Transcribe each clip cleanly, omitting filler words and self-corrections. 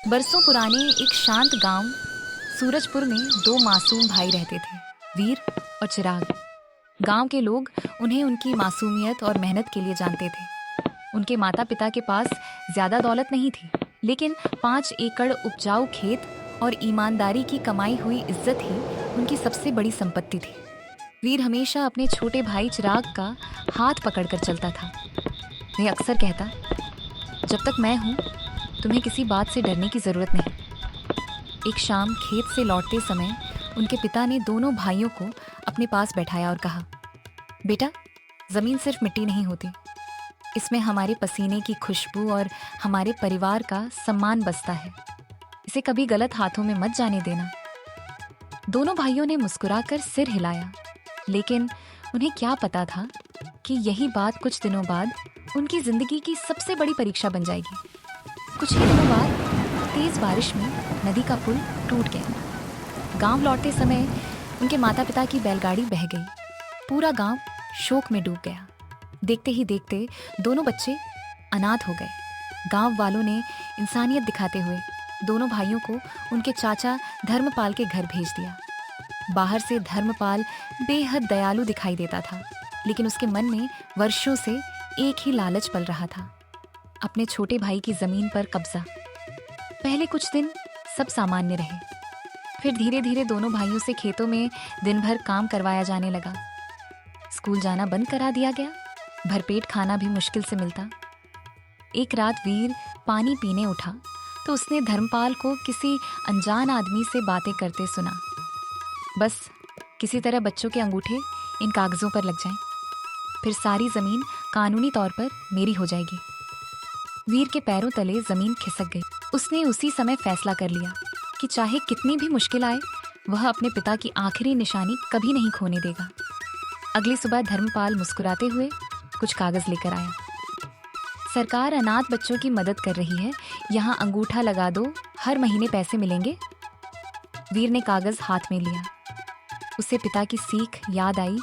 बरसों पुराने एक शांत गांव सूरजपुर में दो मासूम भाई रहते थे, वीर और चिराग। गांव के लोग उन्हें उनकी मासूमियत और मेहनत के लिए जानते थे। उनके माता पिता के पास ज्यादा दौलत नहीं थी, लेकिन 5 एकड़ उपजाऊ खेत और ईमानदारी की कमाई हुई इज्जत ही उनकी सबसे बड़ी संपत्ति थी। वीर हमेशा अपने छोटे भाई चिराग का हाथ पकड़कर चलता था। वह अक्सर कहता, जब तक मैं हूँ तुम्हें किसी बात से डरने की जरूरत नहीं। एक शाम खेत से लौटते समय उनके पिता ने दोनों भाइयों को अपने पास बैठाया और कहा, बेटा, जमीन सिर्फ मिट्टी नहीं होती, इसमें हमारे पसीने की खुशबू और हमारे परिवार का सम्मान बसता है। इसे कभी गलत हाथों में मत जाने देना। दोनों भाइयों ने मुस्कुराकर सिर हिलाया, लेकिन उन्हें क्या पता था कि यही बात कुछ दिनों बाद उनकी जिंदगी की सबसे बड़ी परीक्षा बन जाएगी। कुछ ही दिनों बाद तेज बारिश में नदी का पुल टूट गया। गांव लौटते समय उनके माता पिता की बैलगाड़ी बह गई। पूरा गांव शोक में डूब गया। देखते ही देखते दोनों बच्चे अनाथ हो गए। गांव वालों ने इंसानियत दिखाते हुए दोनों भाइयों को उनके चाचा धर्मपाल के घर भेज दिया। बाहर से धर्मपाल बेहद दयालु दिखाई देता था, लेकिन उसके मन में वर्षों से एक ही लालच पल रहा था, अपने छोटे भाई की जमीन पर कब्जा। पहले कुछ दिन सब सामान्य रहे, फिर धीरे धीरे दोनों भाइयों से खेतों में दिन भर काम करवाया जाने लगा। स्कूल जाना बंद करा दिया गया, भरपेट खाना भी मुश्किल से मिलता। एक रात वीर पानी पीने उठा तो उसने धर्मपाल को किसी अनजान आदमी से बातें करते सुना। बस किसी तरह बच्चों के अंगूठे इन कागजों पर लग जाएं, फिर सारी जमीन कानूनी तौर पर मेरी हो जाएगी। वीर के पैरों तले जमीन खिसक गई। उसने उसी समय फैसला कर लिया कि चाहे कितनी भी मुश्किल आए, वह अपने पिता की आखिरी निशानी कभी नहीं खोने देगा। अगली सुबह धर्मपाल मुस्कुराते हुए कुछ कागज लेकर आया। सरकार अनाथ बच्चों की मदद कर रही है, यहाँ अंगूठा लगा दो, हर महीने पैसे मिलेंगे। वीर ने कागज हाथ में लिया। उसे पिता की सीख याद आई,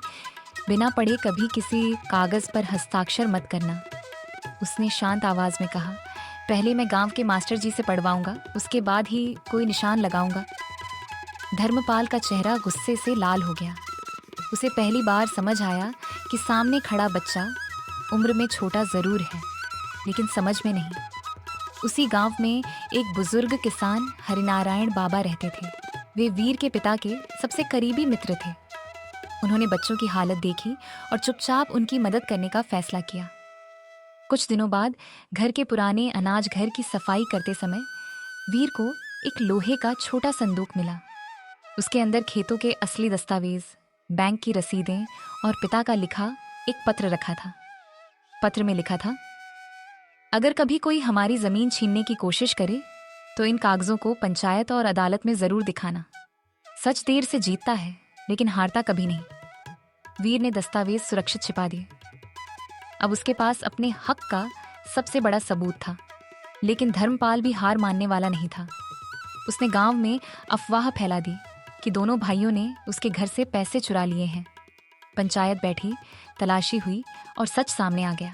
बिना पढ़े कभी किसी कागज पर हस्ताक्षर मत करना। उसने शांत आवाज में कहा, पहले मैं गांव के मास्टर जी से पढ़वाऊंगा, उसके बाद ही कोई निशान लगाऊंगा। धर्मपाल का चेहरा गुस्से से लाल हो गया। उसे पहली बार समझ आया कि सामने खड़ा बच्चा उम्र में छोटा जरूर है, लेकिन समझ में नहीं। उसी गांव में एक बुजुर्ग किसान हरिनारायण बाबा रहते थे। वे वीर के पिता के सबसे करीबी मित्र थे। उन्होंने बच्चों की हालत देखी और चुपचाप उनकी मदद करने का फैसला किया। कुछ दिनों बाद घर के पुराने अनाज घर की सफाई करते समय वीर को एक लोहे का छोटा संदूक मिला। उसके अंदर खेतों के असली दस्तावेज, बैंक की रसीदें और पिता का लिखा एक पत्र रखा था। पत्र में लिखा था, अगर कभी कोई हमारी जमीन छीनने की कोशिश करे तो इन कागजों को पंचायत और अदालत में जरूर दिखाना। सच देर से जीतता है, लेकिन हारता कभी नहीं। वीर ने दस्तावेज सुरक्षित छिपा दिए। अब उसके पास अपने हक का सबसे बड़ा सबूत था, लेकिन धर्मपाल भी हार मानने वाला नहीं था। उसने गांव में अफवाह फैला दी कि दोनों भाइयों ने उसके घर से पैसे चुरा लिए हैं। पंचायत बैठी, तलाशी हुई और सच सामने आ गया।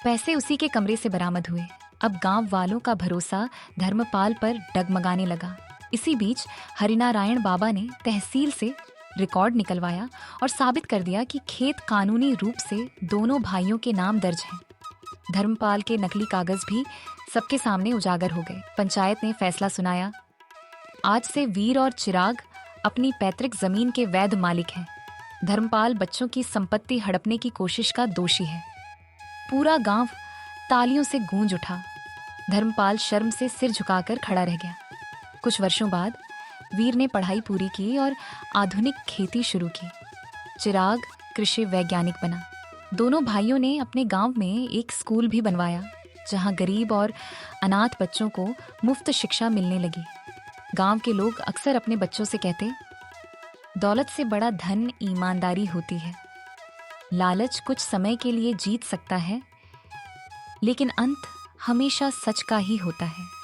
पैसे उसी के कमरे से बरामद हुए। अब गांव वालों का भरोसा धर्मपाल पर डगमगाने लगा। इसी बीच हरिनारायण बाबा ने तहसील से रिकॉर्ड निकलवाया और साबित कर दिया कि खेत कानूनी रूप से दोनों भाइयों के नाम दर्ज है। धर्मपाल के नकली कागज भी सबके सामने उजागर हो गए। पंचायत ने फैसला सुनाया, आज से वीर और चिराग अपनी पैतृक जमीन के वैध मालिक हैं। धर्मपाल बच्चों की संपत्ति हड़पने की कोशिश का दोषी है। पूरा गांव तालियों से गूंज उठा। धर्मपाल शर्म से सिर झुकाकर खड़ा रह गया। कुछ वर्षों बाद वीर ने पढ़ाई पूरी की और आधुनिक खेती शुरू की। चिराग कृषि वैज्ञानिक बना। दोनों भाइयों ने अपने गांव में एक स्कूल भी बनवाया, जहां गरीब और अनाथ बच्चों को मुफ्त शिक्षा मिलने लगी। गांव के लोग अक्सर अपने बच्चों से कहते, दौलत से बड़ा धन ईमानदारी होती है। लालच कुछ समय के लिए जीत सकता है, लेकिन अंत हमेशा सच का ही होता है।